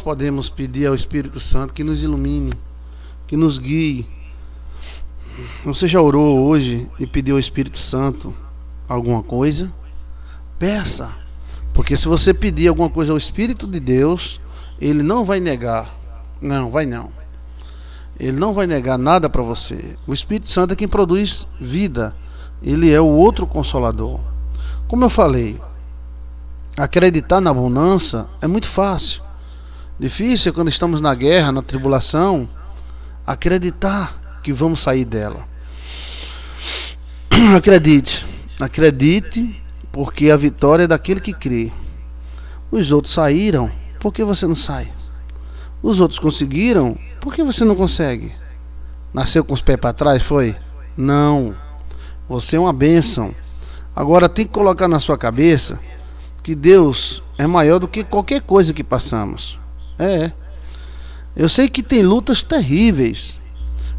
podemos pedir ao Espírito Santo que nos ilumine, que nos guie. Você já orou hoje e pediu ao Espírito Santo alguma coisa? Peça, porque se você pedir alguma coisa ao Espírito de Deus, Ele não vai negar. Não, vai não. Ele não vai negar nada para você. O Espírito Santo é quem produz vida. Ele é o outro consolador. Como eu falei, acreditar na abundância é muito fácil. Difícil é quando estamos na guerra, na tribulação, acreditar que vamos sair dela. Acredite, porque a vitória é daquele que crê. Os outros saíram, por que você não sai? Os outros conseguiram, por que você não consegue? Nasceu com os pés para trás, foi? Não. Você é uma bênção. Agora tem que colocar na sua cabeça que Deus é maior do que qualquer coisa que passamos. Eu sei que tem lutas terríveis,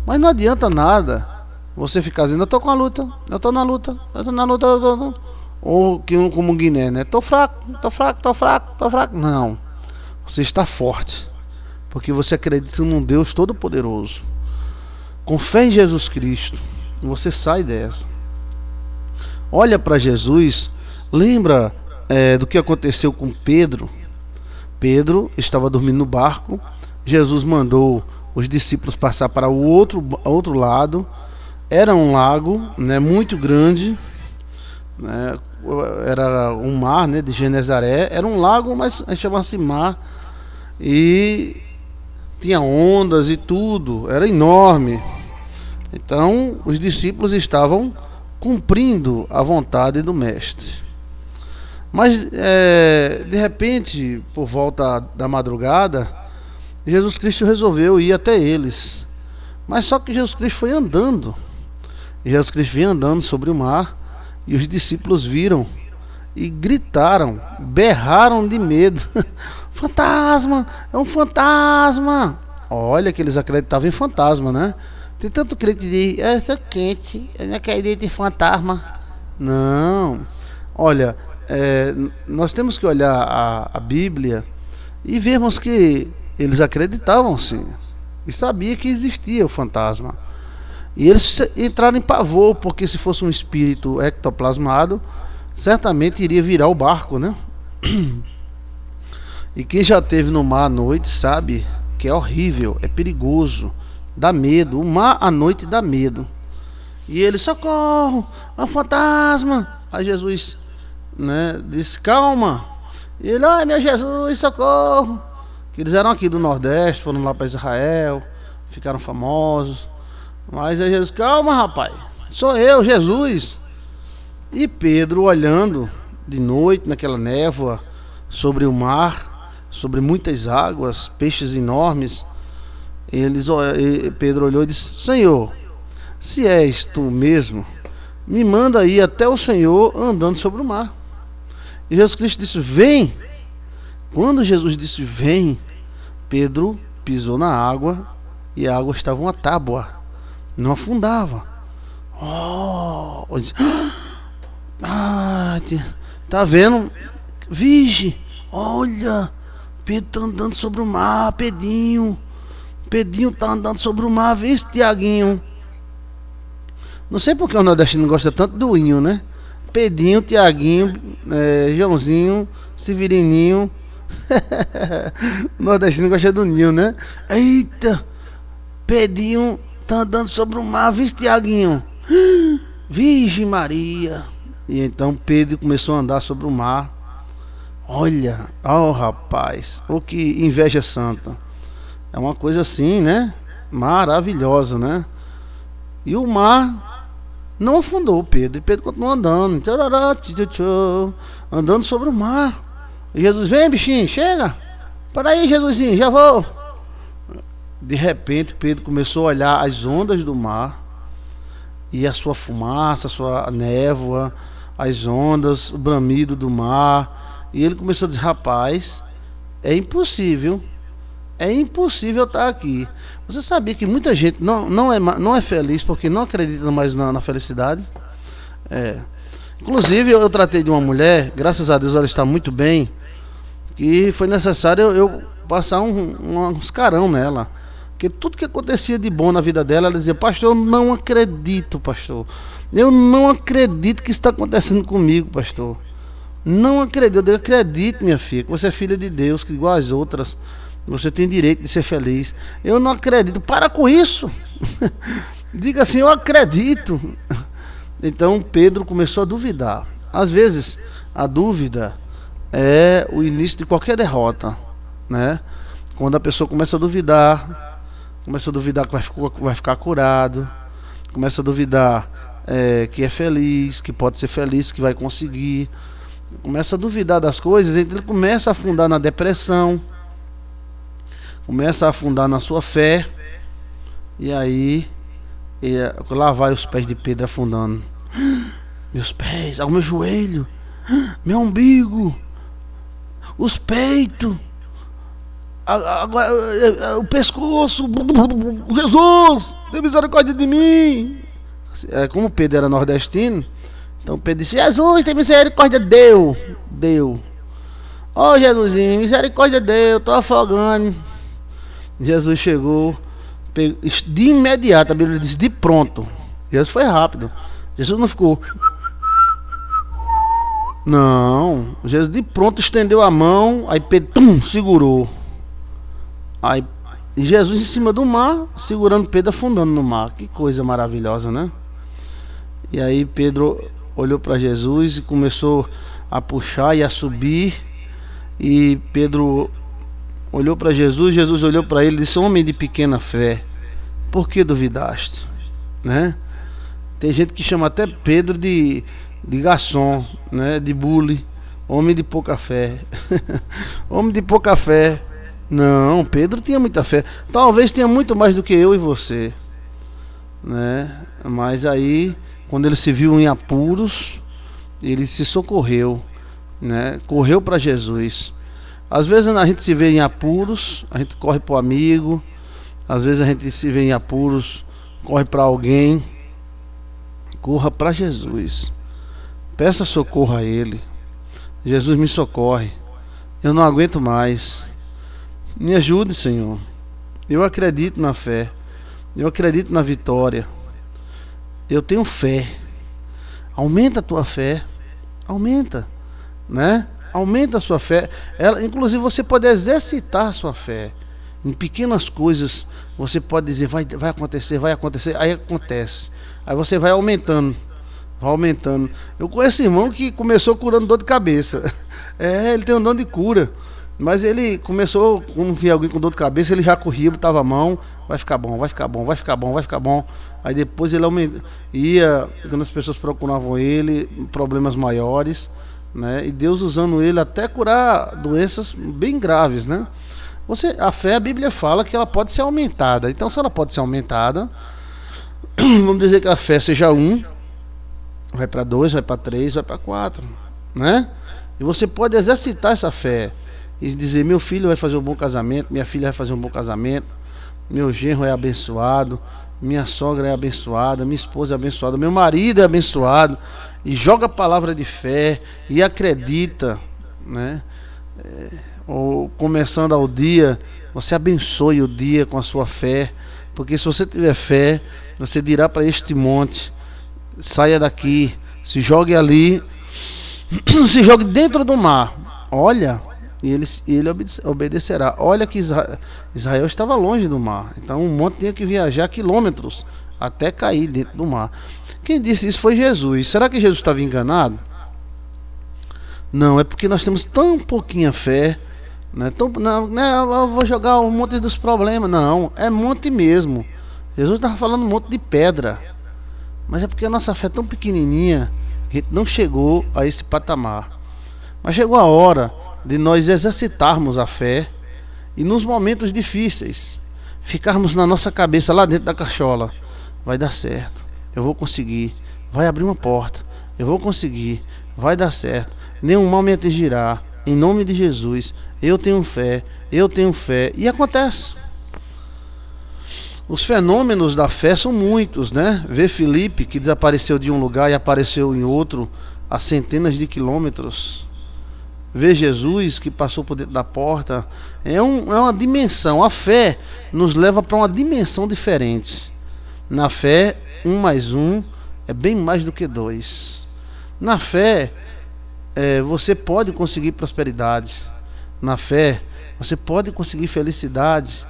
mas não adianta nada você ficar dizendo: eu tô com a luta, eu tô na luta, eu tô na luta, eu tô... Ou que como Guiné, né? Tô fraco. Não. Você está forte, porque você acredita num Deus todo-poderoso. Com fé em Jesus Cristo, você sai dessa. Olha para Jesus. Lembra do que aconteceu com Pedro? Pedro estava dormindo no barco. Jesus mandou os discípulos passar para o outro lado. Era um lago, né, muito grande, né, era um mar, né, de Genezaré. Era um lago, mas chamava-se mar. E tinha ondas e tudo. Era enorme. Então os discípulos estavam cumprindo a vontade do Mestre. Mas de repente, por volta da madrugada, Jesus Cristo resolveu ir até eles. Mas só que Jesus Cristo foi andando. Jesus Cristo vinha andando sobre o mar, e os discípulos viram e gritaram, berraram de medo. Fantasma! É um fantasma! Olha que eles acreditavam em fantasma, né? Tem tanto crente que diz: eu sou crente, eu não acredito em fantasma. Não. Olha, nós temos que olhar a Bíblia e vermos que eles acreditavam sim, e sabia que existia o fantasma. E eles entraram em pavor, porque se fosse um espírito ectoplasmado, certamente iria virar o barco, né? E quem já esteve no mar à noite sabe que é horrível, é perigoso, dá medo. O mar à noite dá medo. E eles: socorro, é um fantasma. Aí Jesus, né, disse: calma. E ele: ai meu Jesus, socorro. Que eles eram aqui do Nordeste, foram lá para Israel, ficaram famosos. Mas aí Jesus: calma rapaz, sou eu, Jesus. E Pedro, olhando de noite naquela névoa, sobre o mar, sobre muitas águas, peixes enormes, Pedro olhou e disse: Senhor, se és tu mesmo, me manda ir até o Senhor andando sobre o mar. E Jesus Cristo disse: vem. Quando Jesus disse vem, Pedro pisou na água, e a água estava uma tábua, não afundava. Disse: tá vendo? Vige, olha, Pedro está andando sobre o mar. Pedrinho está andando sobre o mar. Vê esse Tiaguinho. Não sei porque o nordestino gosta tanto do inho, né? Pedrinho, Tiaguinho, Joãozinho, Severininho. O nordestino gosta do ninho, né? Eita, Pedrinho tá andando sobre o mar. Vê esse Tiaguinho. Virgem Maria. E então Pedro começou a andar sobre o mar. Olha, rapaz, que inveja santa. É uma coisa assim, né? Maravilhosa, né? E o mar não afundou Pedro. E Pedro continuou andando, andando sobre o mar. E Jesus: vem bichinho, chega. Para aí, Jesusinho, já vou. De repente Pedro começou a olhar as ondas do mar, e a sua fumaça, a sua névoa, as ondas, o bramido do mar. E ele começou a dizer: rapaz, é impossível estar aqui. Você sabia que muita gente não é feliz porque não acredita mais na felicidade? Inclusive eu tratei de uma mulher, graças a Deus ela está muito bem, que foi necessário eu passar uns carão nela. Porque tudo que acontecia de bom na vida dela, ela dizia: pastor, eu não acredito, pastor. Eu não acredito que isso está acontecendo comigo, pastor. Não acredito. Eu acredito, minha filha, que você é filha de Deus, que igual as outras, você tem direito de ser feliz. Eu não acredito. Para com isso. Diga assim: eu acredito. Então Pedro começou a duvidar. Às vezes a dúvida é o início de qualquer derrota, né? Quando a pessoa começa a duvidar que vai ficar curado, começa a duvidar que é feliz, que pode ser feliz, que vai conseguir, começa a duvidar das coisas, então ele começa a afundar na depressão, começa a afundar na sua fé, e aí lá vai os pés de Pedro afundando. Meus pés, o meu joelho, meu umbigo, os peitos, agora o pescoço. Jesus, tem misericórdia de mim. Como Pedro era nordestino, então Pedro disse: Jesus, tem misericórdia. Deu. Ó, Jesusinho, misericórdia, deu, tô afogando. Jesus chegou, de imediato, a Bíblia diz de pronto. Jesus foi rápido. Jesus não ficou. Não, Jesus de pronto estendeu a mão, aí Pedro segurou. Aí Jesus em cima do mar, segurando Pedro, afundando no mar. Que coisa maravilhosa, né? E aí Pedro olhou para Jesus e começou a puxar e a subir. E Pedro olhou para Jesus, Jesus olhou para ele e disse: homem de pequena fé, por que duvidaste? Né? Tem gente que chama até Pedro de garçom, né? De bully, homem de pouca fé. Homem de pouca fé. Não, Pedro tinha muita fé. Talvez tenha muito mais do que eu e você, né? Mas aí, quando ele se viu em apuros, ele se socorreu, né? Correu para Jesus. Às vezes a gente se vê em apuros, a gente corre para o amigo. Às vezes a gente se vê em apuros, corre para alguém. Corra para Jesus. Peça socorro a Ele. Jesus, me socorre. Eu não aguento mais. Me ajude, Senhor. Eu acredito na fé. Eu acredito na vitória. Eu tenho fé. Aumenta a tua fé. Aumenta, né? Aumenta a sua fé. Inclusive você pode exercitar a sua fé. Em pequenas coisas você pode dizer: vai acontecer, vai acontecer. Aí acontece. Aí você vai aumentando. Vai aumentando. Eu conheço irmão que começou curando dor de cabeça. Ele tem um dom de cura. Mas ele começou, quando via alguém com dor de cabeça, ele já corria, botava a mão: vai ficar bom, vai ficar bom, vai ficar bom, vai ficar bom. Aí depois ele ia, quando as pessoas procuravam ele, problemas maiores, né? E Deus usando ele até curar doenças bem graves, né? A fé, a Bíblia fala que ela pode ser aumentada. Então, se ela pode ser aumentada, vamos dizer que a fé seja 1, vai para 2, vai para 3, vai para 4, né? E você pode exercitar essa fé e dizer: meu filho vai fazer um bom casamento, minha filha vai fazer um bom casamento, meu genro é abençoado, minha sogra é abençoada, minha esposa é abençoada, meu marido é abençoado. E joga a palavra de fé e acredita, né? Ou começando ao dia, você abençoe o dia com a sua fé, porque se você tiver fé, você dirá para este monte: saia daqui, se jogue ali, se jogue dentro do mar. Olha, e ele obedecerá. Olha que Israel estava longe do mar, então o monte tinha que viajar quilômetros até cair dentro do mar. Quem disse isso foi Jesus. Será que Jesus estava enganado? Não, é porque nós temos tão pouquinha fé, né? Não, eu vou jogar o monte dos problemas. Não, é monte mesmo. Jesus estava falando um monte de pedra, mas é porque a nossa fé é tão pequenininha que a gente não chegou a esse patamar. Mas chegou a hora de nós exercitarmos a fé e nos momentos difíceis ficarmos na nossa cabeça lá dentro da cachola: vai dar certo, eu vou conseguir, vai abrir uma porta, eu vou conseguir, vai dar certo, nenhum mal me atingirá, em nome de Jesus, eu tenho fé, e acontece. Os fenômenos da fé são muitos, né? Vê Filipe, que desapareceu de um lugar e apareceu em outro a centenas de quilômetros. ver Jesus que passou por dentro da porta. É uma dimensão. A fé nos leva para uma dimensão diferente. Na fé, 1 mais 1 é bem mais do que 2. Na fé, você pode conseguir prosperidade. Na fé, você pode conseguir felicidade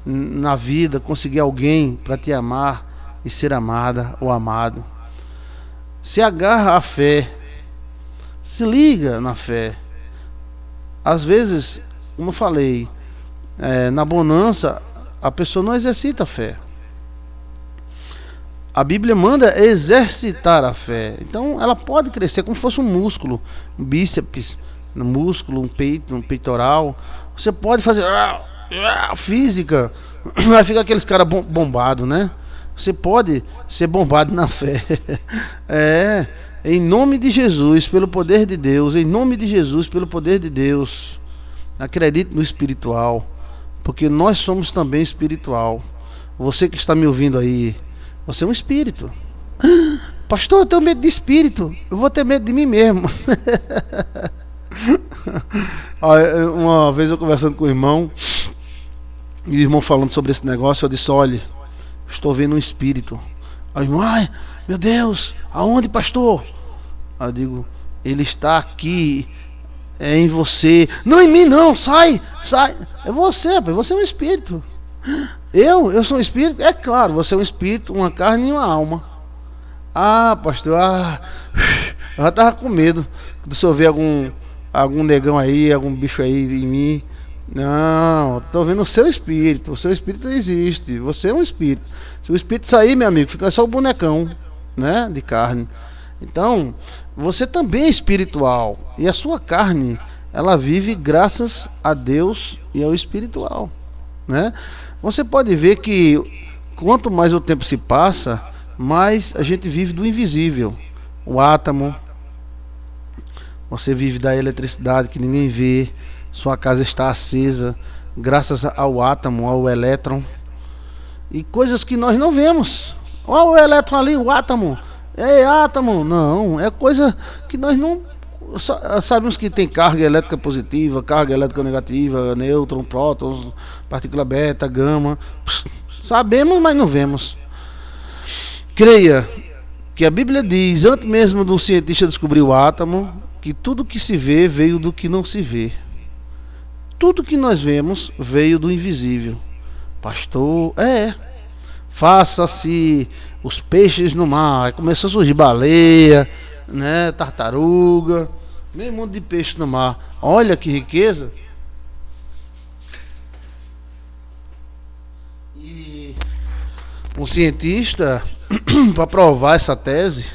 na vida, conseguir alguém para te amar e ser amada ou amado. Se agarra à fé, se liga na fé. Às vezes, como eu falei, na bonança a pessoa não exercita a fé. A Bíblia manda exercitar a fé. Então ela pode crescer como se fosse um músculo, um bíceps, um músculo, um peito, um peitoral. Você pode fazer física, vai ficar aqueles caras bombados, né? Você pode ser bombado na fé. Em nome de Jesus, pelo poder de Deus, em nome de Jesus, pelo poder de Deus. Acredite no espiritual, porque nós somos também espiritual. Você que está me ouvindo aí, você é um espírito. Pastor, eu tenho medo de espírito. Eu vou ter medo de mim mesmo. Uma vez eu conversando com o irmão, e o irmão falando sobre esse negócio, eu disse: olha, estou vendo um espírito. Aí o irmão: ai, meu Deus, aonde, pastor? Aí eu digo: ele está aqui, é em você. Não, em mim não, sai. É você, você é um espírito. Eu sou um espírito? É claro, você é um espírito, uma carne e uma alma. Ah, pastor, eu já estava com medo de se eu ver algum negão aí, algum bicho aí em mim. Não, estou vendo o seu espírito existe, você é um espírito. Se o espírito sair, meu amigo, fica só o bonecão, né, de carne. Então, você também é espiritual, e a sua carne, ela vive graças a Deus e ao espiritual, né? Você pode ver que quanto mais o tempo se passa, mais a gente vive do invisível. O átomo, você vive da eletricidade que ninguém vê. Sua casa está acesa graças ao átomo, ao elétron. E coisas que nós não vemos. Olha o elétron ali, o átomo. É átomo. Não, é coisa que nós não sabemos que tem carga elétrica positiva, carga elétrica negativa, nêutron, prótons, partícula beta, gama. Sabemos, mas não vemos. Creia que a Bíblia diz, antes mesmo do cientista descobrir o átomo, que tudo que se vê veio do que não se vê. Tudo que nós vemos veio do invisível. Pastor, faça-se os peixes no mar. Aí começou a surgir baleia, né, tartaruga, meio mundo de peixe no mar. Olha que riqueza. E um cientista, para provar essa tese,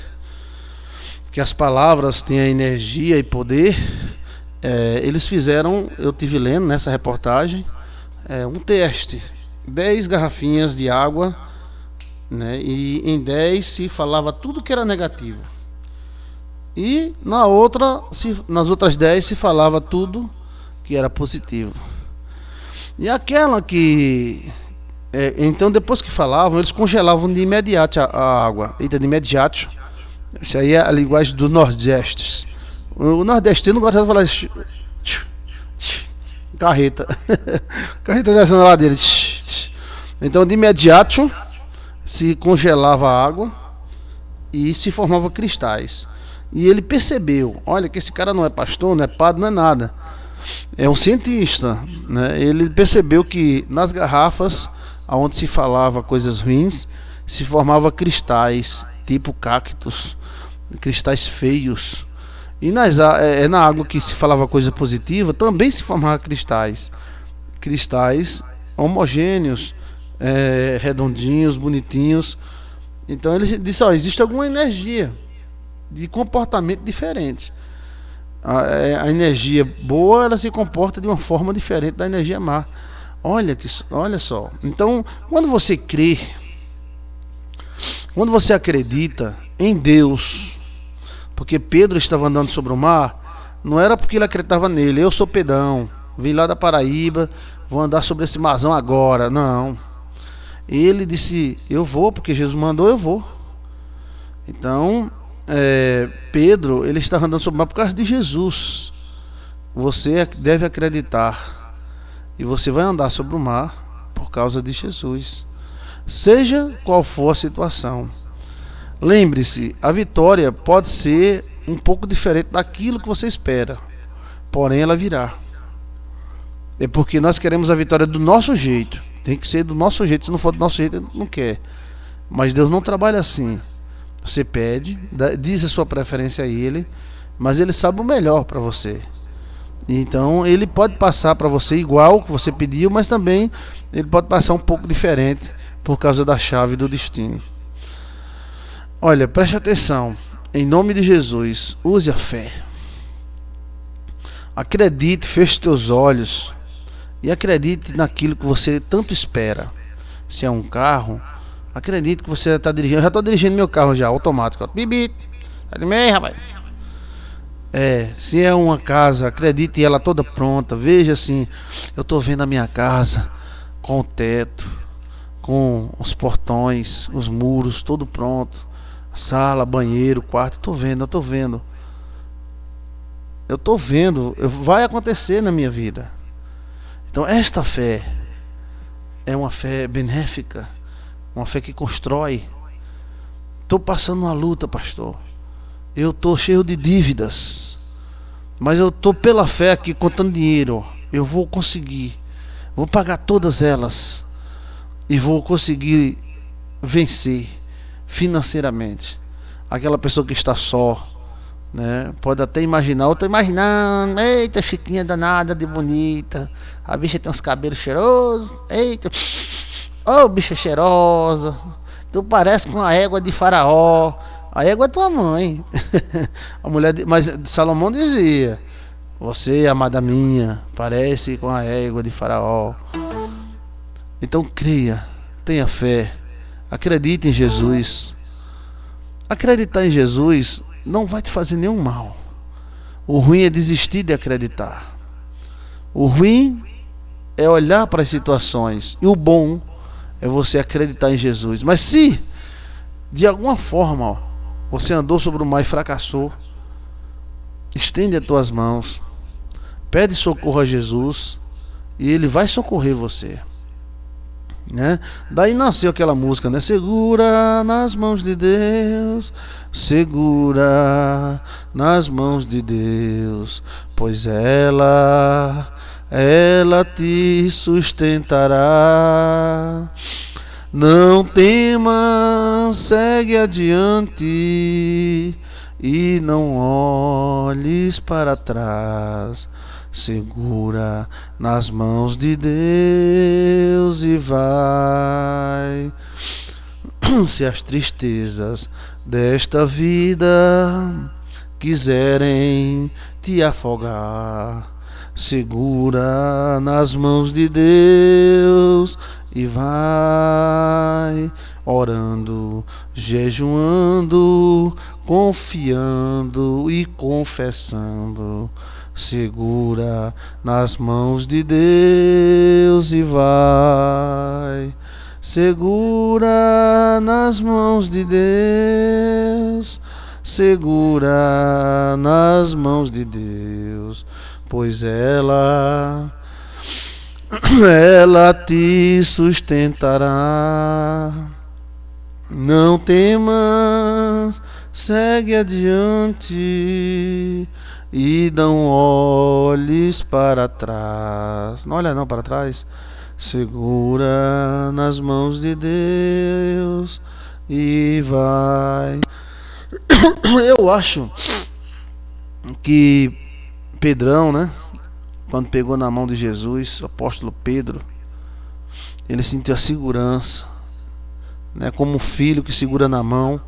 que as palavras têm a energia e poder, eles fizeram, eu tive lendo nessa reportagem, um teste. 10 garrafinhas de água, né, e em 10 se falava tudo que era negativo. E nas outras 10 se falava tudo que era positivo. E aquela que... então depois que falavam, eles congelavam de imediato a água. Eita, de imediato. Isso aí é a linguagem do Nordeste. O nordestino gosta de falar carreta. Carreta descendo a ladeira. Então de imediato se congelava a água e se formavam cristais. E ele percebeu, olha, que esse cara não é pastor, não é padre, não é nada. É um cientista, né? Ele percebeu que nas garrafas onde se falava coisas ruins, se formava cristais, tipo cactos, cristais feios. E na água que se falava coisa positiva, também se formava cristais homogêneos, redondinhos, bonitinhos. Então ele disse: existe alguma energia de comportamento diferente. A energia boa, ela se comporta de uma forma diferente da energia má. Olha só. Então, quando você crê, quando você acredita em Deus, porque Pedro estava andando sobre o mar, não era porque ele acreditava nele. Eu sou Pedrão, vim lá da Paraíba, vou andar sobre esse marzão agora. Não. Ele disse: eu vou, porque Jesus mandou, eu vou. Então, Pedro, ele estava andando sobre o mar por causa de Jesus. você deve acreditar e você vai andar sobre o mar por causa de Jesus, seja qual for a situação. Lembre-se, a vitória pode ser um pouco diferente daquilo que você espera, porém ela virá. É porque nós queremos a vitória do nosso jeito. Tem que ser do nosso jeito. Se não for do nosso jeito, não quer. Mas Deus não trabalha assim. Você pede, diz a sua preferência a Ele, mas Ele sabe o melhor para você. Então Ele pode passar para você igual que você pediu, mas também Ele pode passar um pouco diferente por causa da chave do destino. Olha, preste atenção. Em nome de Jesus, use a fé. Acredite, feche teus olhos e acredite naquilo que você tanto espera. Se é um carro, acredite que você está dirigindo. Eu já estou dirigindo meu carro já, automático. Bibi, tá de meio, rapaz. Se é uma casa, acredite ela toda pronta. Veja assim, eu estou vendo a minha casa com o teto, com os portões, os muros, tudo pronto. Sala, banheiro, quarto, eu estou vendo, vai acontecer na minha vida. Então esta fé é uma fé benéfica, uma fé que constrói. Estou passando uma luta, pastor. Eu estou cheio de dívidas, mas eu estou pela fé aqui contando dinheiro. Eu vou conseguir, vou pagar todas elas e vou conseguir vencer financeiramente. Aquela pessoa que está só, né? Pode até imaginar, eu estou imaginando, eita, Chiquinha danada de bonita, a bicha tem uns cabelos cheirosos, eita, oh, bicha cheirosa, tu parece com a égua de Faraó. A égua é tua mãe. A mulher mas Salomão dizia: você, amada minha, parece com a égua de Faraó. Então creia, tenha fé, acredite em Jesus. Acreditar em Jesus não vai te fazer nenhum mal. O ruim é desistir de acreditar. O ruim é olhar para as situações. E o bom é você acreditar em Jesus. Mas se de alguma forma você andou sobre o mar e fracassou, estende as tuas mãos, pede socorro a Jesus e Ele vai socorrer você, né? Daí nasceu aquela música, né? Segura nas mãos de Deus, segura nas mãos de Deus, pois ela te sustentará. Não temas, segue adiante e não olhes para trás. Segura nas mãos de Deus e vai. Se as tristezas desta vida quiserem te afogar, segura nas mãos de Deus e vai, orando, jejuando, confiando e confessando. Segura nas mãos de Deus e vai. Segura nas mãos de Deus. Segura nas mãos de Deus, pois ela te sustentará. Não temas, segue adiante e não olhes para trás. Não olha não para trás. Segura nas mãos de Deus e vai. Eu acho que Pedrão, né, quando pegou na mão de Jesus, o apóstolo Pedro, ele sentiu a segurança, né, como um filho que segura na mão.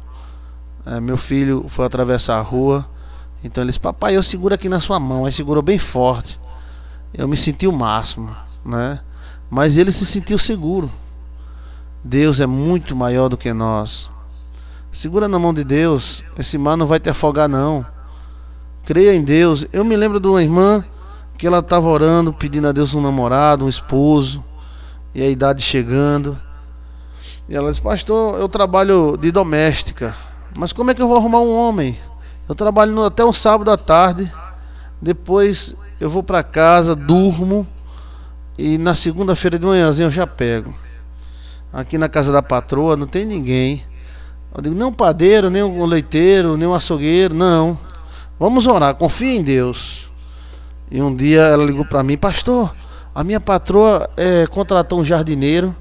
Meu filho foi atravessar a rua, então ele disse: papai, eu seguro aqui na sua mão. Aí segurou bem forte. Eu me senti o máximo, né? Mas ele se sentiu seguro. Deus é muito maior do que nós. Segura na mão de Deus, esse mar não vai te afogar não. Creia em Deus. Eu me lembro de uma irmã que ela estava orando, pedindo a Deus um namorado, um esposo, e a idade chegando. E ela disse: pastor, eu trabalho de doméstica, mas como é que eu vou arrumar um homem? Eu trabalho até um sábado à tarde, depois eu vou para casa, durmo e na segunda-feira de manhãzinha eu já pego. Aqui na casa da patroa não tem ninguém. Eu digo, nem o padeiro, nem o leiteiro, nem o açougueiro, não. Vamos orar, confia em Deus. E um dia ela ligou para mim, pastor, a minha patroa contratou um jardineiro.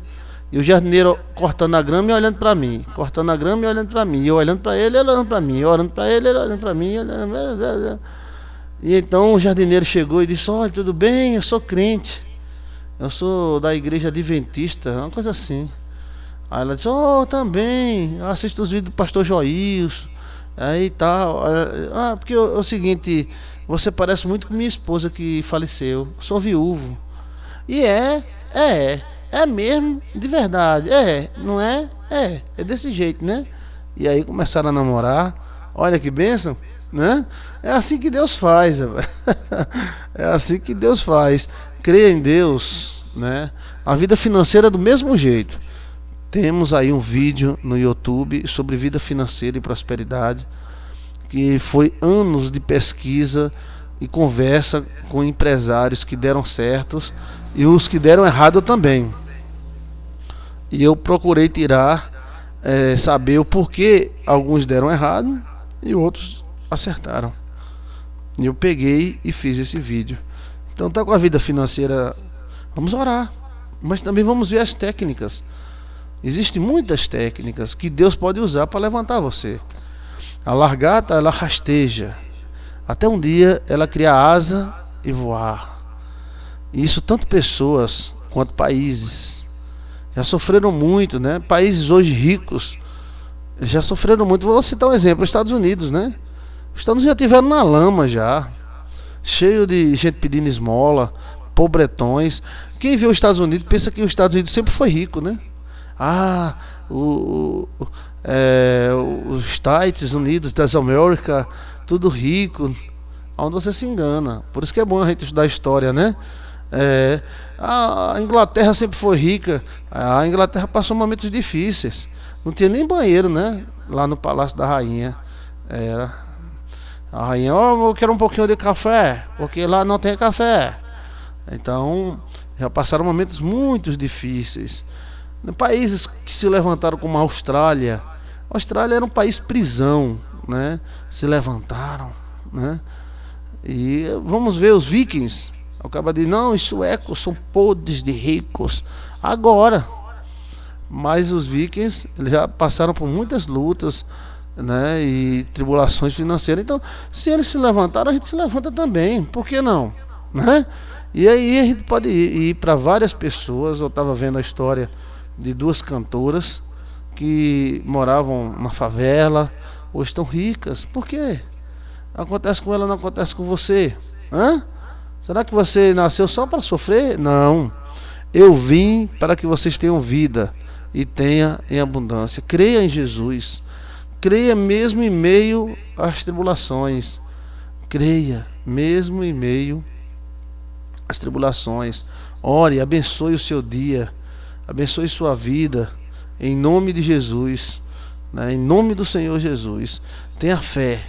E o jardineiro cortando a grama e olhando para mim. Cortando a grama e olhando para mim. E eu olhando para ele, ele olhando para mim. Eu olhando para ele, ele olhando para mim. E então o jardineiro chegou e disse, olha, tudo bem, eu sou crente. Eu sou da igreja adventista, uma coisa assim. Aí ela disse, também, eu assisto os vídeos do pastor Joilson. Aí tal. Porque é o seguinte, você parece muito com minha esposa que faleceu. Eu sou viúvo. E é mesmo, de verdade. Não é? É desse jeito, né? E aí começaram a namorar. Olha que bênção, né? É assim que Deus faz. É assim que Deus faz. Creia em Deus, né? A vida financeira é do mesmo jeito. Temos aí um vídeo no YouTube sobre vida financeira e prosperidade, que foi anos de pesquisa e conversa com empresários que deram certos e os que deram errado também. E eu procurei saber o porquê alguns deram errado e outros acertaram. E eu peguei e fiz esse vídeo. Então tá com a vida financeira, vamos orar, mas também vamos ver as técnicas. Existem muitas técnicas que Deus pode usar para levantar você. A largata, ela rasteja até um dia ela criar asa e voar. E isso tanto pessoas quanto países já sofreram muito, né? Países hoje ricos já sofreram muito. Vou citar um exemplo, os Estados Unidos, né? Os Estados Unidos já tiveram na lama já, cheio de gente pedindo esmola, pobretões. Quem vê os Estados Unidos pensa que os Estados Unidos sempre foi rico, né? Os Estados Unidos das Américas, tudo rico, onde você se engana. Por isso que é bom a gente estudar história, né? A Inglaterra sempre foi rica. A Inglaterra passou momentos difíceis. Não tinha nem banheiro, né? Lá no Palácio da Rainha. A rainha, eu quero um pouquinho de café, porque lá não tem café. Então, já passaram momentos muito difíceis. Países que se levantaram como a Austrália. A Austrália era um país prisão, né? Se levantaram, né? E vamos ver os vikings. Acaba de não, os suecos são podres de ricos. Agora, mas os vikings eles já passaram por muitas lutas, né? E tribulações financeiras. Então, se eles se levantaram, a gente se levanta também. Por que não, né? E aí a gente pode ir para várias pessoas. Eu estava vendo a história de duas cantoras que moravam na favela, hoje estão ricas. Por quê? Acontece com ela, não acontece com você? Será que você nasceu só para sofrer? Não. Eu vim para que vocês tenham vida e tenha em abundância. Creia em Jesus. Creia mesmo em meio às tribulações. Creia mesmo em meio às tribulações. Ore, abençoe o seu dia. Abençoe sua vida, em nome de Jesus, né? Em nome do Senhor Jesus. Tenha fé.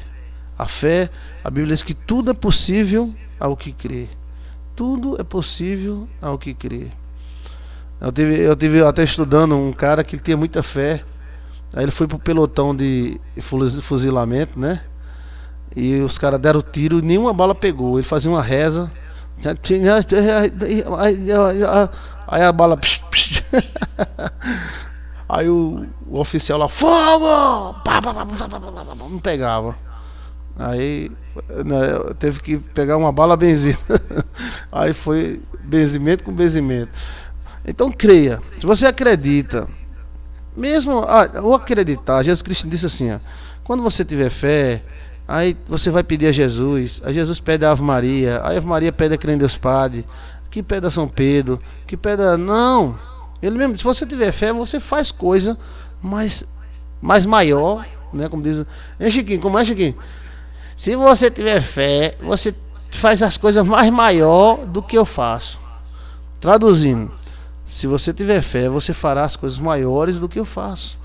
A fé, a Bíblia diz que tudo é possível ao que crê. Tudo é possível ao que crê. Eu tive até estudando um cara que tinha muita fé. Aí ele foi pro pelotão de fuzilamento, né? E os caras deram tiro e nenhuma bala pegou. Ele fazia uma reza. Aí a bala aí o oficial lá, fogo! Não pegava. Aí, né, teve que pegar uma bala benzina. Aí foi benzimento com benzimento. Então creia. Se você acredita, mesmo ou acreditar, Jesus Cristo disse assim, quando você tiver fé, aí você vai pedir a Jesus. Aí Jesus pede a Ave Maria. Aí a Ave Maria pede a crê em Deus Padre, que pede a São Pedro, que pede a... Não, ele mesmo, se você tiver fé, você faz coisa mais maior, né? Como diz, Chiquinho, como é, Chiquinho? Se você tiver fé, você faz as coisas mais maior do que eu faço. Traduzindo, se você tiver fé, você fará as coisas maiores do que eu faço.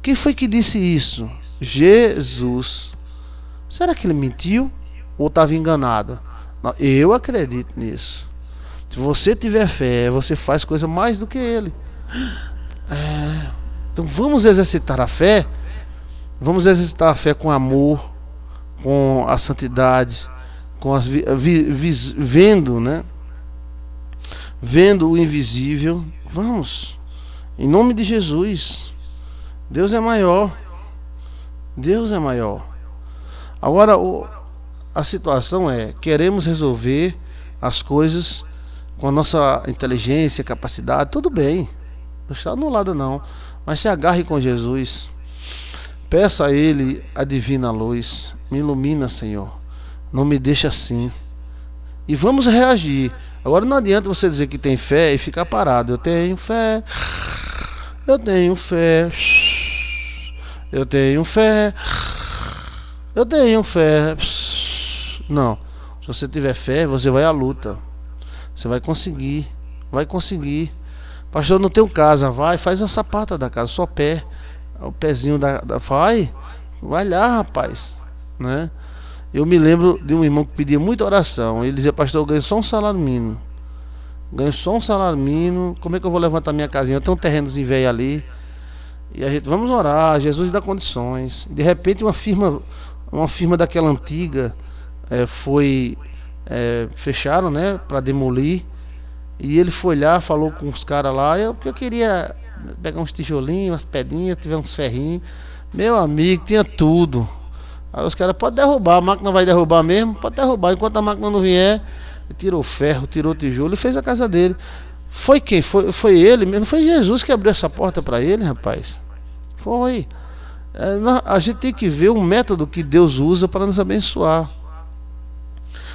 Quem foi que disse isso? Jesus. Será que ele mentiu ou estava enganado? Eu acredito nisso. Se você tiver fé, você faz coisa mais do que ele. Então vamos exercitar a fé. Vamos exercitar a fé com amor, com a santidade, com as vendo, né? Vendo o invisível. Vamos. Em nome de Jesus. Deus é maior. Deus é maior. Agora a situação é, queremos resolver as coisas com a nossa inteligência, capacidade, tudo bem. Não está anulado não. Mas se agarre com Jesus. Peça a Ele a divina luz. Me ilumina, Senhor. Não me deixe assim. E vamos reagir. Agora não adianta você dizer que tem fé e ficar parado. Eu tenho fé. Eu tenho fé. Eu tenho fé. Eu tenho fé. Não. Se você tiver fé, você vai à luta. Você vai conseguir. Vai conseguir. Pastor, não tenho casa. Vai, faz a sapata da casa. Só pé. O pezinho vai lá, rapaz, né? Eu me lembro de um irmão que pedia muita oração. Ele dizia: pastor, eu ganho só um salário mínimo. Ganho só um salário mínimo. Como é que eu vou levantar minha casinha? Eu tenho um terrenozinho velho ali. E a gente, vamos orar, Jesus dá condições. De repente uma firma daquela antiga fecharam, né, para demolir. E ele foi lá, falou com os caras lá. Eu queria pegar uns tijolinhos, umas pedrinhas, tiver uns ferrinhos. Meu amigo, tinha tudo. Aí os caras, pode derrubar, a máquina vai derrubar mesmo, pode derrubar. Enquanto a máquina não vier, ele tirou ferro, tirou tijolo e fez a casa dele. Foi quem? Foi ele mesmo. Não foi Jesus que abriu essa porta para ele, rapaz? Foi. A gente tem que ver o método que Deus usa para nos abençoar.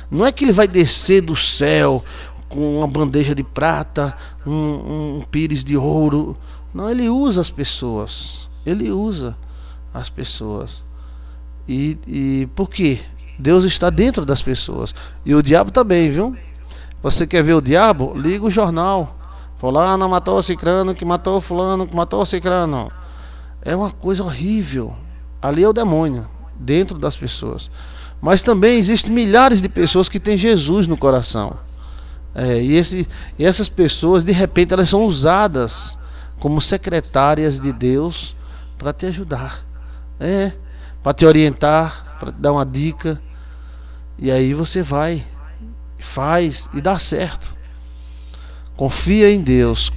Não é que ele vai descer do céu com uma bandeja de prata, um pires de ouro. Não, ele usa as pessoas. Ele usa as pessoas. E por quê? Deus está dentro das pessoas. E o diabo também, viu? Você quer ver o diabo? Liga o jornal. Fulano matou o cicrano, que matou fulano, que matou o cicrano. É uma coisa horrível. Ali é o demônio, dentro das pessoas. Mas também existem milhares de pessoas que têm Jesus no coração. E essas pessoas, de repente, elas são usadas como secretárias de Deus para te ajudar, para te orientar, para te dar uma dica. E aí você vai, faz e dá certo. Confia em Deus.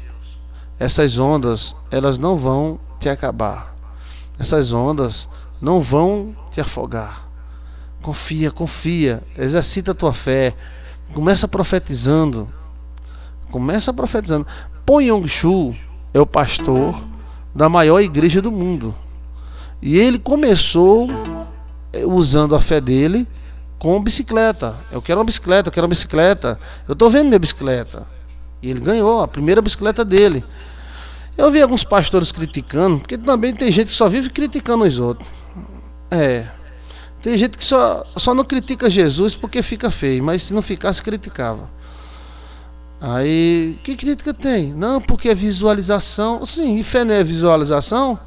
Essas ondas, elas não vão te acabar. Essas ondas não vão te afogar. Confia, exercita a tua fé. Começa profetizando. Pong Yong-Chul é o pastor da maior igreja do mundo. E ele começou usando a fé dele com bicicleta. Eu quero uma bicicleta. Eu estou vendo minha bicicleta. E ele ganhou a primeira bicicleta dele. Eu vi alguns pastores criticando, porque também tem gente que só vive criticando os outros. Tem gente que só não critica Jesus porque fica feio, mas se não ficasse, criticava. Aí, que crítica tem? Não, porque é visualização. Sim, e fé não é visualização?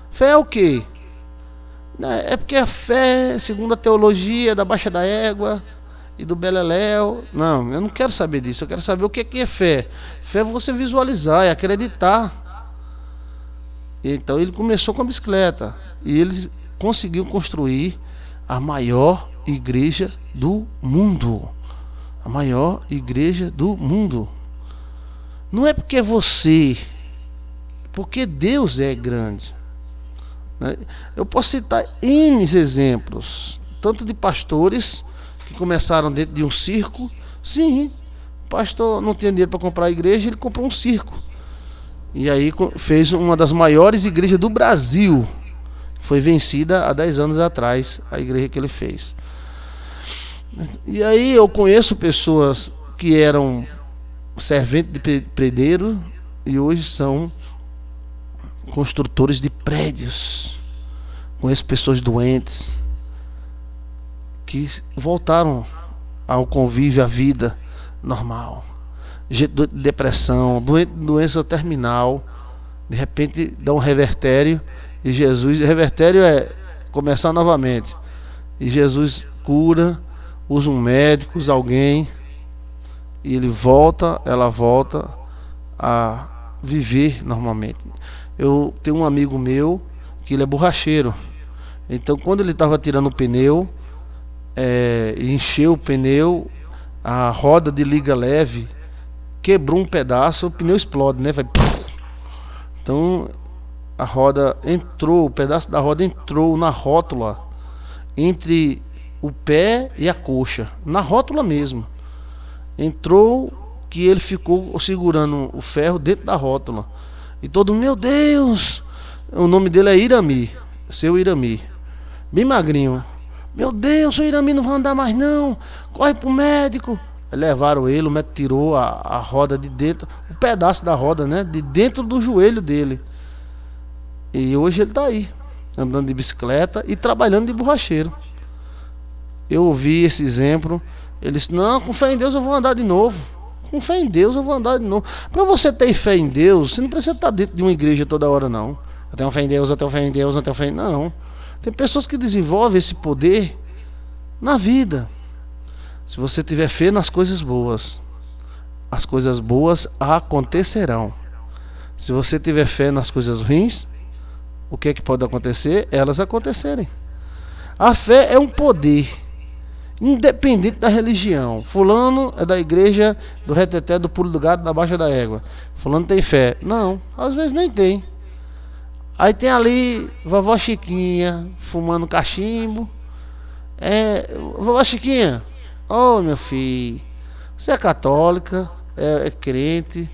Fé é o quê? É porque a fé, segundo a teologia da Baixa da Égua e do Beleléu. Não, eu não quero saber disso. Eu quero saber o que é fé. Fé é você visualizar, é acreditar. Então ele começou com a bicicleta e ele conseguiu construir a maior igreja do mundo. A maior igreja do mundo. Não é porque porque Deus é grande. Eu posso citar N exemplos, tanto de pastores que começaram dentro de um circo. Sim, o pastor não tinha dinheiro para comprar a igreja, ele comprou um circo. E aí fez uma das maiores igrejas do Brasil. Foi vencida há 10 anos atrás, a igreja que ele fez. E aí eu conheço pessoas que eram serventes de pedreiro e hoje são construtores de prédios. Conheço pessoas doentes que voltaram ao convívio, à vida normal. Gente doente de depressão, doença terminal, de repente dá um revertério e Jesus, revertério é começar novamente, e Jesus cura usa um médico, usa alguém, e ela volta a viver normalmente. Eu tenho um amigo meu que ele é borracheiro. Então quando ele estava tirando o pneu, encheu o pneu, a roda de liga leve quebrou um pedaço, o pneu explode, né? Vai. Então a roda entrou, o pedaço da roda entrou na rótula entre o pé e a coxa, na rótula mesmo. Entrou que ele ficou segurando o ferro dentro da rótula. E todo mundo, meu Deus! O nome dele é Irami, seu Irami, bem magrinho. Meu Deus, seu Irami não vai andar mais não, corre pro médico. Levaram ele, o médico tirou a roda de dentro, o pedaço da roda, né, de dentro do joelho dele. E hoje ele tá aí, andando de bicicleta e trabalhando de borracheiro. Eu ouvi esse exemplo. Ele disse, não, com fé em Deus eu vou andar de novo. Com fé em Deus eu vou andar de novo. Para você ter fé em Deus, você não precisa estar dentro de uma igreja toda hora, não. Eu tenho fé em Deus, eu tenho fé em Deus, eu tenho fé em... Não. Tem pessoas que desenvolvem esse poder na vida. Se você tiver fé nas coisas boas, as coisas boas acontecerão. Se você tiver fé nas coisas ruins, o que é que pode acontecer? Elas acontecerem. A fé é um poder, independente da religião. Fulano é da igreja do reteté, do pulo do gato, da baixa da égua. Fulano tem fé. Não, às vezes nem tem. Aí tem ali vovó Chiquinha fumando cachimbo. Vovó Chiquinha, ô meu filho, você é católica, é crente.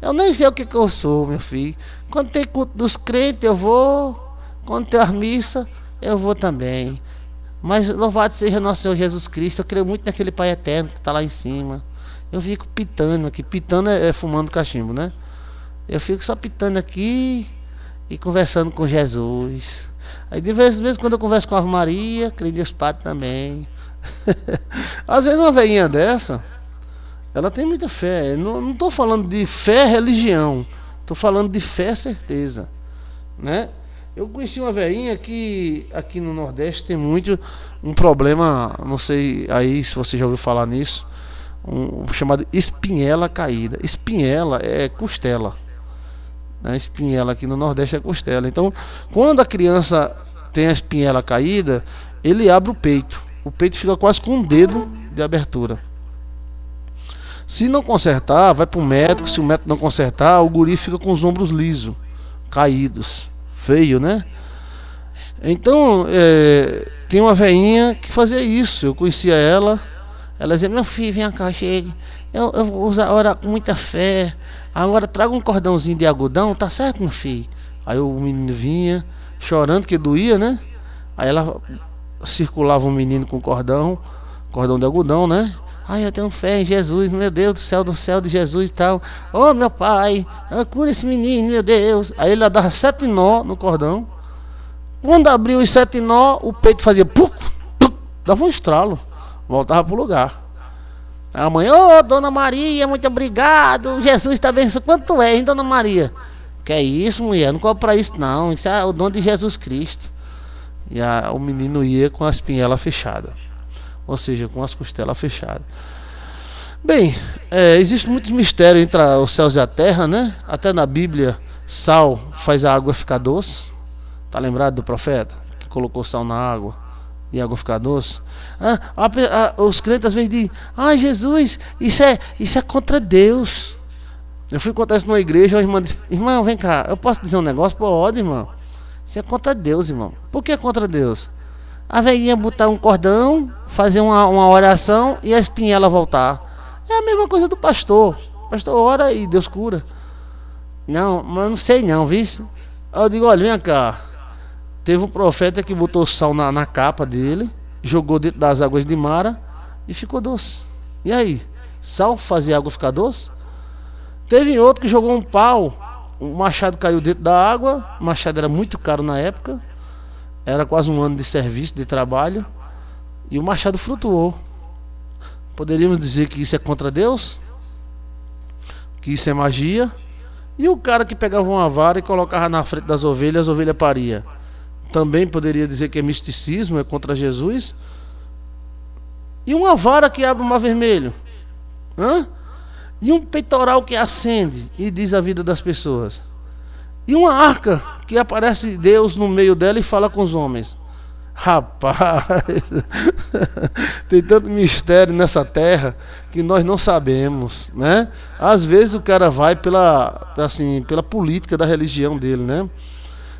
Eu nem sei o que eu sou, meu filho. Quando tem culto dos crentes eu vou. Quando tem as missas eu vou também. Mas louvado seja nosso Senhor Jesus Cristo. Eu creio muito naquele Pai Eterno que está lá em cima. Eu fico pitando aqui. Pitando é fumando cachimbo, né? Eu fico só pitando aqui e conversando com Jesus. Aí de vez em quando quando eu converso com a Ave Maria, creio em Deus Padre também. Às vezes uma velhinha dessa, ela tem muita fé. Não estou falando de fé religião. Estou falando de fé certeza, né? Eu conheci uma velhinha que aqui no Nordeste tem muito um problema, não sei aí se você já ouviu falar nisso, chamado espinhela caída. Espinhela é costela, né? Espinhela aqui no Nordeste é costela. Então, quando a criança tem a espinhela caída, ele abre o peito. O peito fica quase com um dedo de abertura. Se não consertar, vai para o médico. Se o médico não consertar, o guri fica com os ombros lisos, caídos. Feio, né? Então, tem uma veinha que fazia isso. Eu conhecia ela. Ela dizia, meu filho, vem cá, chegue. Eu vou orar com muita fé. Agora traga um cordãozinho de algodão, tá certo, meu filho? Aí o menino vinha, chorando, que doía, né? Aí ela circulava o menino com cordão de algodão, né? Ai, eu tenho fé em Jesus, meu Deus do céu de Jesus e tal. Oh, meu pai, cura esse menino, meu Deus. Aí ele dava 7 nó no cordão. Quando abriu os 7 nó, o peito fazia puc, puc, dava um estralo, voltava pro lugar. A mãe, Dona Maria, muito obrigado. Jesus está abençoando. Quanto tu é, hein, Dona Maria? Que é isso, mulher? Não cobra pra isso, não. Isso é o dom de Jesus Cristo. E o menino ia com a espinhela fechada. Ou seja, com as costelas fechadas. Bem, existe muitos mistérios entre os céus e a terra, né? Até na Bíblia, sal faz a água ficar doce. Tá lembrado do profeta que colocou sal na água e a água ficar doce? Os crentes às vezes dizem, Jesus, isso é contra Deus. Eu fui contar isso numa igreja, a irmã disse, irmão, vem cá, eu posso dizer um negócio? Pode, irmão. Isso é contra Deus, irmão. Por que é contra Deus? A velhinha botar um cordão, fazer uma oração e a espinhela voltar. É a mesma coisa do pastor. O pastor ora e Deus cura. Não, mas não sei não, viu? Eu digo, olha, vem cá. Teve um profeta que botou sal na capa dele, jogou dentro das águas de Mara e ficou doce. E aí? Sal fazia a água ficar doce? Teve outro que jogou um pau, o machado caiu dentro da água, o machado era muito caro na época. Era quase um ano de serviço, de trabalho. E o machado flutuou. Poderíamos dizer que isso é contra Deus? Que isso é magia? E o cara que pegava uma vara e colocava na frente das ovelhas, as ovelhas pariam. Também poderia dizer que é misticismo, é contra Jesus? E uma vara que abre o mar vermelho? Hã? E um peitoral que acende e diz a vida das pessoas? E uma arca que aparece Deus no meio dela e fala com os homens? Rapaz, tem tanto mistério nessa terra que nós não sabemos, né? Às vezes o cara vai pela política da religião dele, né?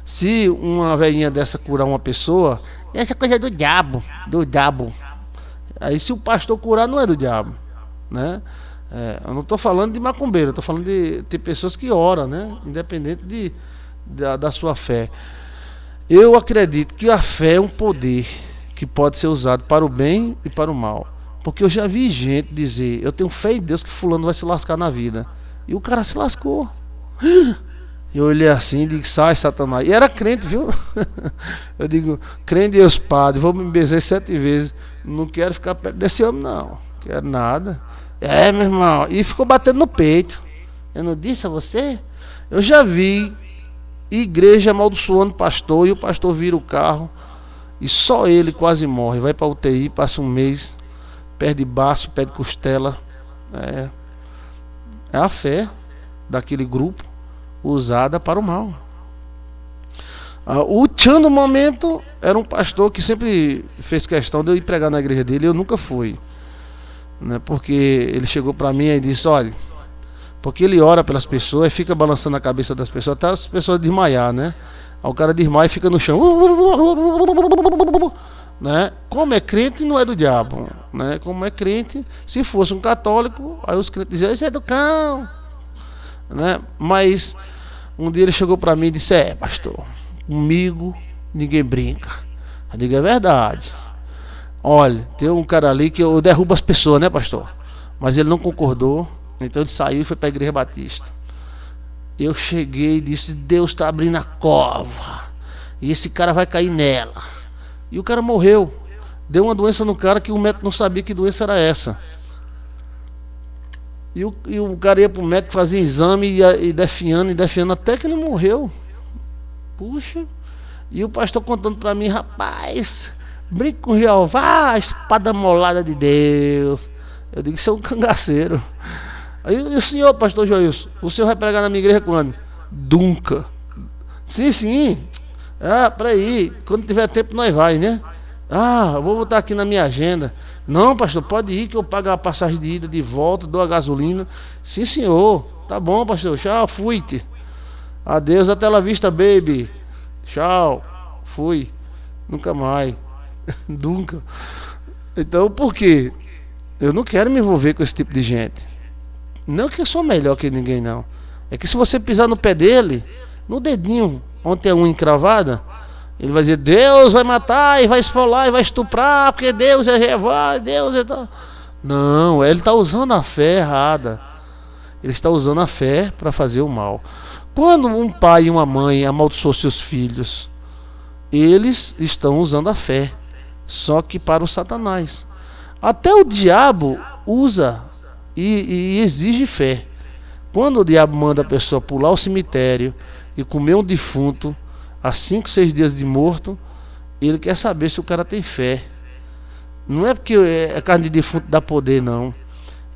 Se uma velhinha dessa curar uma pessoa, essa coisa é do diabo, do diabo. Aí se o pastor curar, não é do diabo, né? Eu não estou falando de macumbeiro, eu estou falando de ter pessoas que oram, né? Independente da sua fé. Eu acredito que a fé é um poder que pode ser usado para o bem e para o mal. Porque eu já vi gente dizer, eu tenho fé em Deus que fulano vai se lascar na vida. E o cara se lascou. Eu olhei assim e digo, sai Satanás. E era crente, viu? Eu digo, crente Deus Padre, vou me benzer 7 vezes. Não quero ficar perto desse homem, não. Quero nada. Meu irmão. E ficou batendo no peito. Eu não disse a você? Eu já vi igreja amaldiçoando pastor e o pastor vira o carro e só ele quase morre. Vai para UTI, passa um mês, perde baço, perde costela. É a fé daquele grupo usada para o mal. O tchan do momento era um pastor que sempre fez questão de eu ir pregar na igreja dele. Eu nunca fui, né? Porque ele chegou para mim e disse, olha, porque ele ora pelas pessoas e fica balançando a cabeça das pessoas até as pessoas desmaiar, né? Aí o cara desmaia e fica no chão, né? Como é crente, não é do diabo, né? Como é crente, se fosse um católico, aí os crentes diziam, isso é do cão, né? Mas um dia ele chegou para mim e disse, pastor, comigo ninguém brinca. Eu digo, é verdade. Olha, tem um cara ali que eu derrubo as pessoas, né, pastor? Mas ele não concordou. Então ele saiu e foi para a igreja batista. Eu cheguei e disse, Deus está abrindo a cova e esse cara vai cair nela. E o cara morreu. Deu uma doença no cara que o médico não sabia que doença era essa. E o cara ia para o médico, fazia exame e defiando até que ele morreu. Puxa. E o pastor contando para mim, rapaz, brinque com Jeová, espada molada de Deus. Eu digo, isso é um cangaceiro. Aí o senhor, pastor Joilson, o senhor vai pregar na minha igreja quando? Nunca. Sim. Peraí, quando tiver tempo nós vai, né? Vou botar aqui na minha agenda. Não, pastor, pode ir que eu pago a passagem de ida, de volta, dou a gasolina. Sim, senhor. Tá bom, pastor. Tchau, fui. Adeus, até la vista, baby. Tchau, fui. Nunca mais. Nunca. Então, por quê? Eu não quero me envolver com esse tipo de gente. Não que eu sou melhor que ninguém, não. É que se você pisar no pé dele, no dedinho, onde tem a unha encravada, ele vai dizer, Deus vai matar e vai esfolar e vai estuprar, porque Deus é Jeová, Deus é tal. Não, ele está usando a fé errada. Ele está usando a fé para fazer o mal. Quando um pai e uma mãe amaldiçoam seus filhos, eles estão usando a fé, só que para o Satanás. Até o diabo usa e exige fé. Quando o diabo manda a pessoa pular o cemitério e comer um defunto a 5, 6 dias de morto, ele quer saber se o cara tem fé. Não é porque carne de defunto dá poder, não.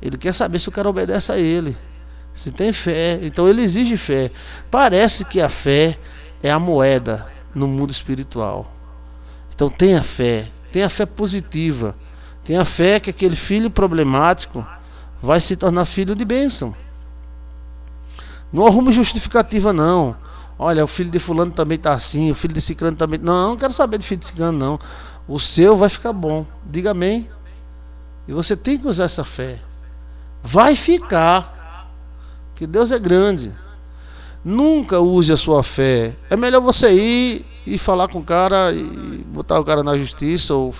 Ele quer saber se o cara obedece a ele, se tem fé. Então ele exige fé. Parece que a fé é a moeda no mundo espiritual. Então tenha fé positiva. Tenha fé que aquele filho problemático vai se tornar filho de bênção. Não arrume justificativa, não. Olha, o filho de fulano também está assim, o filho de ciclano também. Não quero saber de filho de ciclano, não. O seu vai ficar bom. Diga amém. E você tem que usar essa fé. Vai ficar. Que Deus é grande. Nunca use a sua fé. É melhor você ir e falar com o cara e botar o cara na justiça ou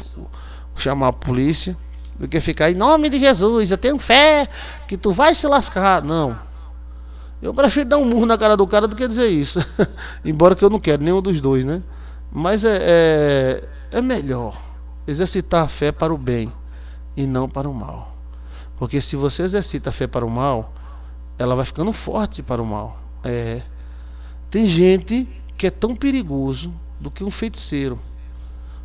chamar a polícia, do que ficar em nome de Jesus, eu tenho fé que tu vai se lascar. Não. Eu prefiro dar um murro na cara do cara do que dizer isso. Embora que eu não quero nenhum dos dois, né? Mas é melhor exercitar a fé para o bem e não para o mal. Porque se você exercita a fé para o mal, ela vai ficando forte para o mal. Tem gente que é tão perigoso do que um feiticeiro.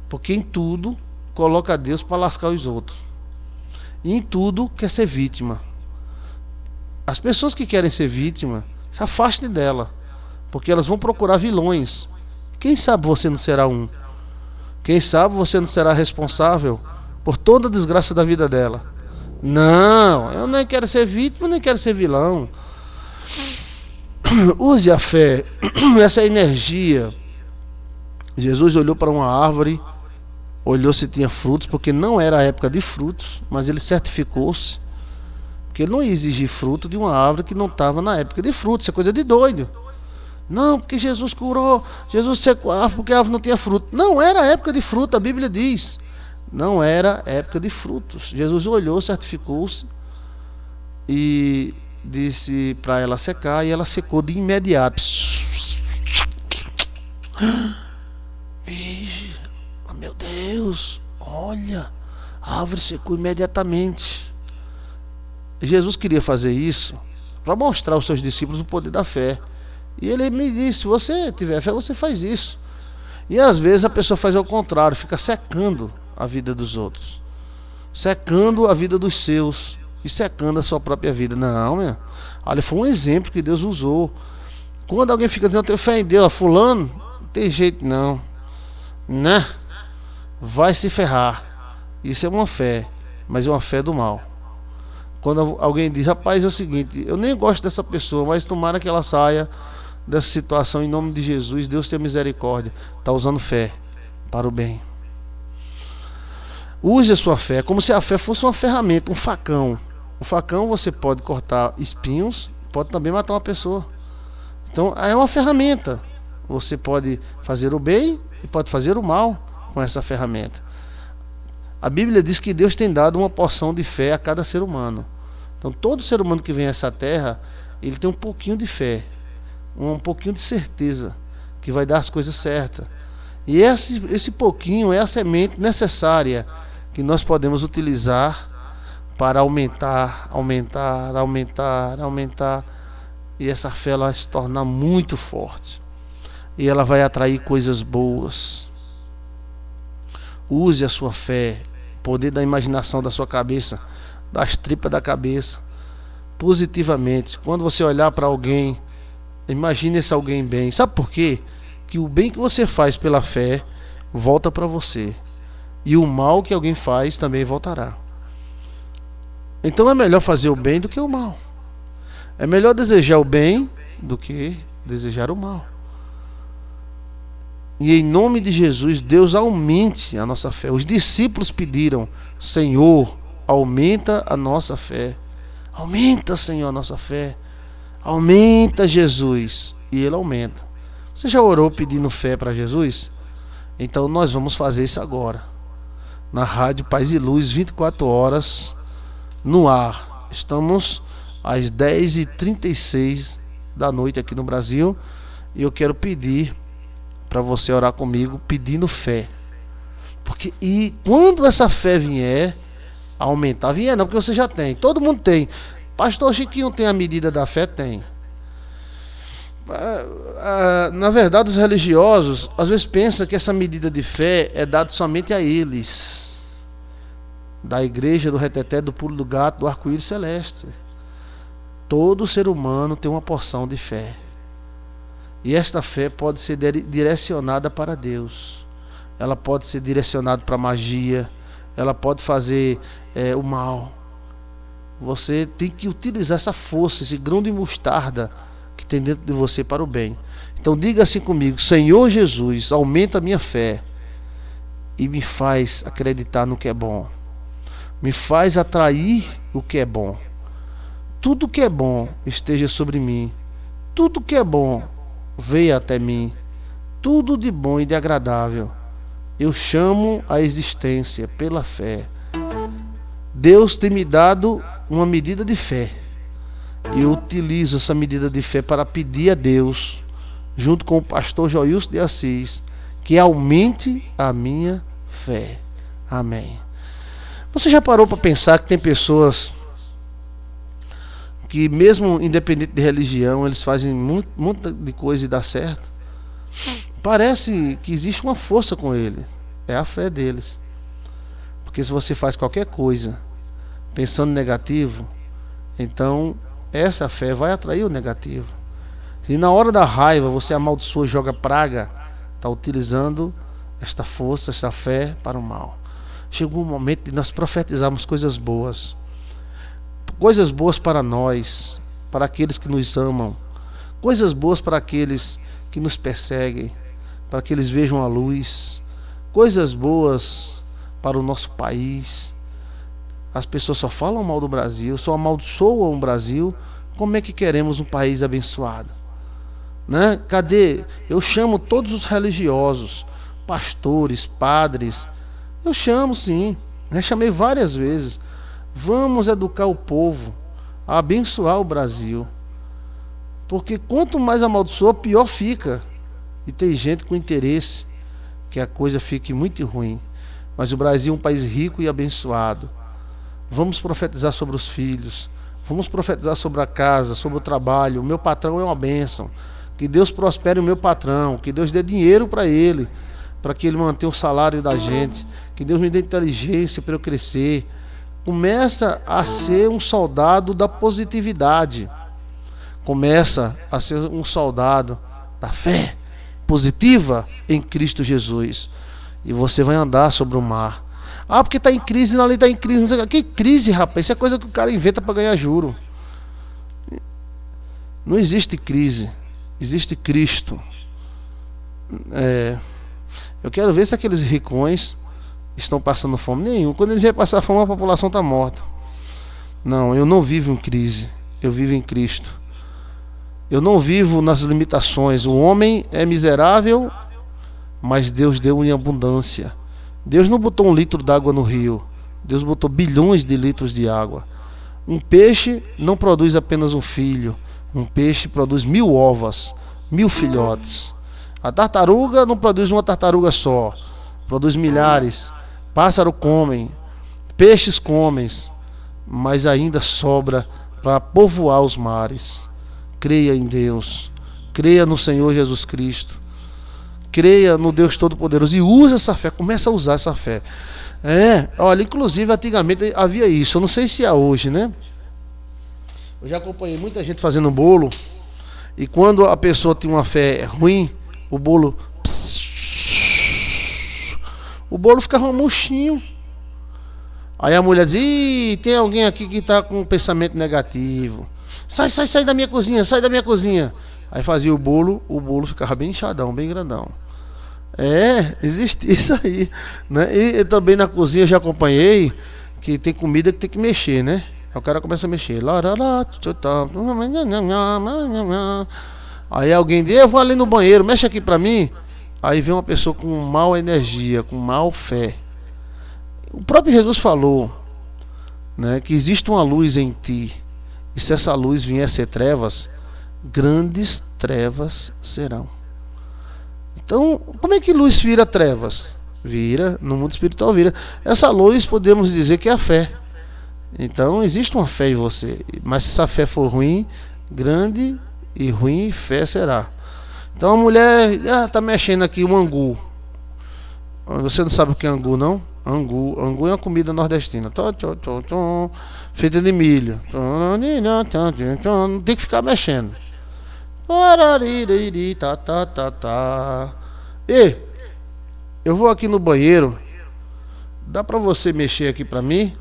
Porque em tudo coloca Deus para lascar os outros. e em tudo quer ser vítima. As pessoas que querem ser vítima, se afastem dela, porque elas vão procurar vilões. Quem sabe você não será um? Quem sabe você não será responsável por toda a desgraça da vida dela? Não, eu nem quero ser vítima, nem quero ser vilão. Use a fé, essa energia. Jesus olhou para uma árvore, olhou se tinha frutos, porque não era a época de frutos, mas ele certificou-se, porque ele não ia exigir fruto de uma árvore que não estava na época de frutos. Isso é coisa de doido. Não, porque Jesus curou, Jesus secou a árvore porque a árvore não tinha fruto. Não era a época de fruto, a Bíblia diz. Não era época de frutos. Jesus olhou, certificou-se e disse para ela secar, e ela secou de imediato. Vixe, oh meu Deus, olha, a árvore secou imediatamente. Jesus queria fazer isso para mostrar aos seus discípulos o poder da fé. E ele me disse: se você tiver fé, você faz isso. E às vezes a pessoa faz ao contrário, fica secando a vida dos outros, secando a vida dos seus e secando a sua própria vida. Não, meu. Olha, foi um exemplo que Deus usou. Quando alguém fica dizendo: eu tenho fé em Deus, fulano, não tem jeito não, né? Vai se ferrar. Isso é uma fé, mas é uma fé do mal. Quando alguém diz: rapaz, é o seguinte, eu nem gosto dessa pessoa, mas tomara que ela saia dessa situação em nome de Jesus, Deus tenha misericórdia. Está usando fé para o bem. Use a sua fé como se a fé fosse uma ferramenta, um facão. O facão você pode cortar espinhos, pode também matar uma pessoa. Então é uma ferramenta. Você pode fazer o bem e pode fazer o mal com essa ferramenta. A Bíblia diz que Deus tem dado uma porção de fé a cada ser humano. Então todo ser humano que vem a essa terra, ele tem um pouquinho de fé, um pouquinho de certeza que vai dar as coisas certas. E esse pouquinho é a semente necessária que nós podemos utilizar para aumentar, e essa fé ela vai se tornar muito forte, e ela vai atrair coisas boas. Use a sua fé, o poder da imaginação da sua cabeça, das tripas da cabeça, positivamente. Quando você olhar para alguém, imagine esse alguém bem. Sabe por quê? Que o bem que você faz pela fé volta para você, e o mal que alguém faz também voltará. Então é melhor fazer o bem do que o mal. É melhor desejar o bem do que desejar o mal. E em nome de Jesus, Deus aumente a nossa fé. Os discípulos pediram: Senhor, aumenta a nossa fé. Aumenta, Senhor, a nossa fé. Aumenta, Jesus. E Ele aumenta. Você já orou pedindo fé para Jesus? Então nós vamos fazer isso agora. Na Rádio Paz e Luz, 24 horas no ar. Estamos às 10h36 da noite aqui no Brasil. E eu quero pedir para você orar comigo pedindo fé. Porque quando essa fé vier aumentar, vier não, porque você já tem, todo mundo tem. Pastor Chiquinho tem a medida da fé? Tem. Na verdade, os religiosos às vezes pensam que essa medida de fé é dada somente a eles, da igreja, do reteté, do pulo do gato, do arco-íris celeste. Todo ser humano tem uma porção de fé, e esta fé pode ser direcionada para Deus. Ela pode ser direcionada para magia, ela pode fazer o mal. Você tem que utilizar essa força, esse grão de mostarda que tem dentro de você para o bem. Então diga assim comigo: Senhor Jesus, aumenta a minha fé e me faz acreditar no que é bom. Me faz atrair o que é bom. Tudo que é bom esteja sobre mim. Tudo que é bom venha até mim. Tudo de bom e de agradável eu chamo à existência pela fé. Deus tem me dado uma medida de fé. Eu utilizo essa medida de fé para pedir a Deus, junto com o pastor Joilson de Assis, que aumente a minha fé. Amém. Você já parou para pensar que tem pessoas que, mesmo independente de religião, eles fazem muita de coisa e dá certo? Parece que existe uma força com eles. É a fé deles. Porque se você faz qualquer coisa pensando negativo, então essa fé vai atrair o negativo. E na hora da raiva você amaldiçoa, joga praga, está utilizando esta força, esta fé para o mal. Chegou o momento de nós profetizarmos coisas boas para nós, para aqueles que nos amam, coisas boas para aqueles que nos perseguem, para que eles vejam a luz, coisas boas para o nosso país. As pessoas só falam mal do Brasil, só amaldiçoam o Brasil. Como é que queremos um país abençoado? Né? Cadê? Eu chamo todos os religiosos, pastores, padres, eu chamo sim, né? Chamei várias vezes. Vamos educar o povo a abençoar o Brasil, porque quanto mais amaldiçoa, pior fica. E tem gente com interesse que a coisa fique muito ruim. Mas o Brasil é um país rico e abençoado. Vamos profetizar sobre os filhos, vamos profetizar sobre a casa, sobre o trabalho. O meu patrão é uma bênção. Que Deus prospere o meu patrão, que Deus dê dinheiro para ele, para que ele mantenha o salário da gente, que Deus me dê inteligência para eu crescer. Começa a ser um soldado da positividade, começa a ser um soldado da fé positiva em Cristo Jesus, e você vai andar sobre o mar. Ah, porque está em crise, ali está em crise, não sei o que crise, rapaz, isso é coisa que o cara inventa para ganhar juro. Não existe crise, existe Cristo. Eu quero ver se aqueles ricões estão passando fome. Nenhum. Quando eles vêm passar fome, a população está morta. Não, eu não vivo em crise, eu vivo em Cristo. Eu não vivo nas limitações. O homem é miserável, mas Deus deu em abundância. Deus não botou 1 litro d'água no rio, Deus botou bilhões de litros de água. Um peixe não produz apenas um filho, um peixe produz 1000 ovas, 1000 filhotes. A tartaruga não produz uma tartaruga só, produz milhares. Pássaro comem, peixes comem, mas ainda sobra para povoar os mares. Creia em Deus, creia no Senhor Jesus Cristo, creia no Deus Todo-Poderoso e use essa fé, começa a usar essa fé. Olha, inclusive antigamente havia isso, eu não sei se é hoje, né? Eu já acompanhei muita gente fazendo bolo, e quando a pessoa tinha uma fé ruim, o bolo ficava murchinho. Aí a mulher diz: ih, tem alguém aqui que está com um pensamento negativo. Sai da minha cozinha, sai da minha cozinha. Aí fazia o bolo ficava bem inchadão, bem grandão. Existe isso aí, né? E também na cozinha eu já acompanhei que tem comida que tem que mexer, né? Aí o cara começa a mexer. Aí alguém diz: eu vou ali no banheiro, mexe aqui pra mim. Aí vem uma pessoa com mal energia, com mal fé. O próprio Jesus falou, né, que existe uma luz em ti, e se essa luz vier a ser trevas, grandes trevas serão. Então, como é que luz vira trevas? Vira, no mundo espiritual vira. Essa luz podemos dizer que é a fé. Então existe uma fé em você, mas se essa fé for ruim, grande e ruim fé será. Então a mulher está mexendo aqui um angu. Você não sabe o que é angu, não? Angu é uma comida nordestina, feita de milho. Tem que ficar mexendo. E eu vou aqui no banheiro. Dá pra você mexer aqui pra mim?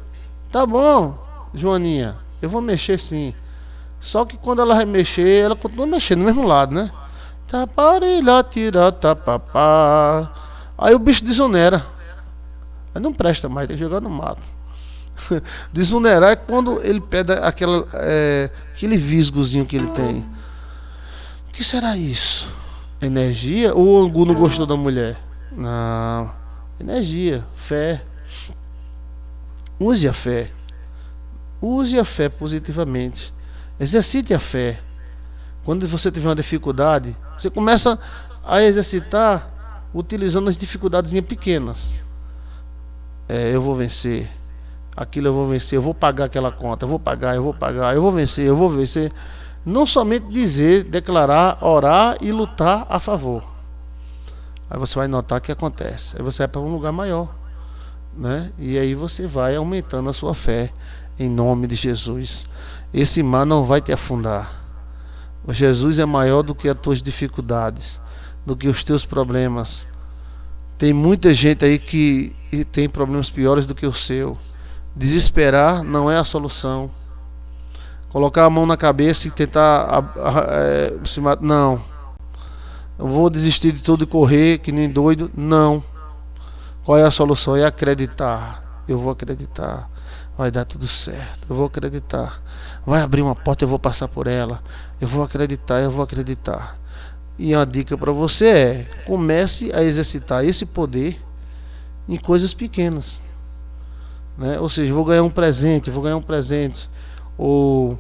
Tá bom, Joaninha, eu vou mexer sim. Só que quando ela vai mexer, ela continua mexendo do mesmo lado, né? Aí o bicho desonera. Aí não presta mais, tem que jogar no mato. Desonerar é quando ele pede aquele visgozinho que ele tem. O que será isso? Energia? Ou o angu não gostou da mulher? Não. Energia, fé. Use a fé. Use a fé positivamente. Exercite a fé. Quando você tiver uma dificuldade, você começa a exercitar utilizando as dificuldades pequenas. Eu vou vencer. Aquilo eu vou vencer. Eu vou pagar aquela conta. Eu vou pagar. Eu vou vencer. Eu vou vencer. Não somente dizer, declarar, orar e lutar a favor. Aí você vai notar que acontece. Aí você vai para um lugar maior, né? E aí você vai aumentando a sua fé em nome de Jesus. Esse mar não vai te afundar. O Jesus é maior do que as tuas dificuldades, do que os teus problemas. Tem muita gente aí que tem problemas piores do que o seu. Desesperar não é a solução. Colocar a mão na cabeça e tentar se matar, não. Eu vou desistir de tudo e correr que nem doido, não. Qual é a solução? É acreditar. Eu vou acreditar. Vai dar tudo certo. Eu vou acreditar. Vai abrir uma porta, eu vou passar por ela. Eu vou acreditar, eu vou acreditar. E a dica para você é: comece a exercitar esse poder em coisas pequenas, né? Ou seja, vou ganhar um presente, ou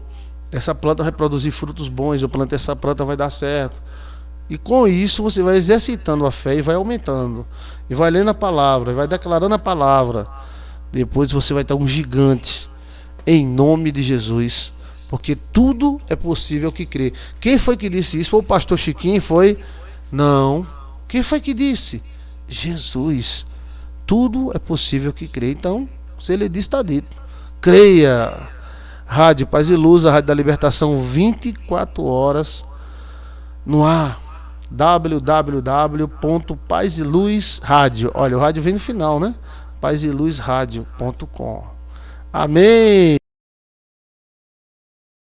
essa planta vai produzir frutos bons, eu plantei essa planta, vai dar certo. E com isso você vai exercitando a fé e vai aumentando. E vai lendo a palavra, e vai declarando a palavra. Depois você vai estar um gigante, em nome de Jesus. Porque tudo é possível que crê. Quem foi que disse isso? Foi o pastor Chiquinho? Foi? Não. Quem foi que disse? Jesus. Tudo é possível que crê. Então, se ele disse, está dito. Creia. Rádio Paz e Luz, a Rádio da Libertação, 24 horas no ar. www.pazeluzradio. Olha, o rádio vem no final, né? pazeluzradio.com. Amém.